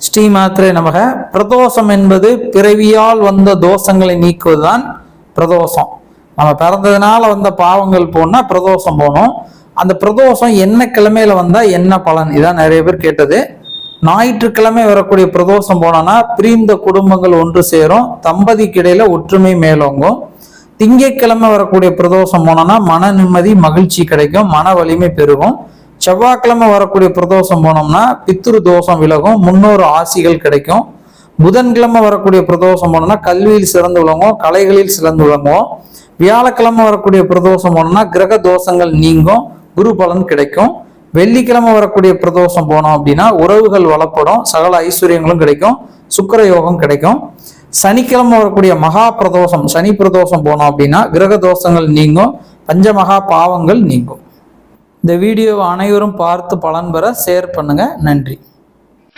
ஸ்ரீ மாத்ரே நமக. பிரதோஷம் என்பது பிறவியால் வந்த தோஷங்களை நீக்குவதுதான் பிரதோஷம். நம்ம பிறந்ததுனால வந்த பாவங்கள் போனா பிரதோஷம் போனோம். அந்த பிரதோஷம் என்ன கிழமையில வந்தா என்ன பலன், இதான் நிறைய பேர் கேட்டது. ஞாயிற்றுக்கிழமை வரக்கூடிய பிரதோஷம் போனோம்னா பிரிந்த குடும்பங்கள் ஒன்று சேரும், தம்பதிக்கு இடையில ஒற்றுமை மேலோங்கும். திங்கட்கிழமை வரக்கூடிய பிரதோஷம் போனோம்னா மன நிம்மதி மகிழ்ச்சி கிடைக்கும், மன வலிமை பெருகும். செவ்வாய்க்கிழமை வரக்கூடிய பிரதோஷம் போனோம்னா பித்ரு தோஷம் விலகும், முன்னோர் ஆசிகள் கிடைக்கும். புதன்கிழமை வரக்கூடிய பிரதோஷம் போனோம்னா கல்வியில் சிறந்து விளங்கும், கலைகளில் சிறந்து விளங்குவோம். வியாழக்கிழமை வரக்கூடிய பிரதோஷம் போனோம்னா கிரக தோஷங்கள் நீங்கும், குரு பலன் கிடைக்கும். வெள்ளிக்கிழமை வரக்கூடிய பிரதோஷம் போனோம் அப்படின்னா உறவுகள் வளப்படும், சகல ஐஸ்வர்யங்களும் கிடைக்கும், சுக்கிர யோகம் கிடைக்கும். சனிக்கிழமை வரக்கூடிய மகா பிரதோஷம், சனி பிரதோஷம் போனோம் அப்படின்னா கிரக தோஷங்கள் நீங்கும், பஞ்சமகா பாவங்கள் நீங்கும். இந்த வீடியோவை அனைவரும் பார்த்து பலன் பெற ஷேர் பண்ணுங்க. நன்றி.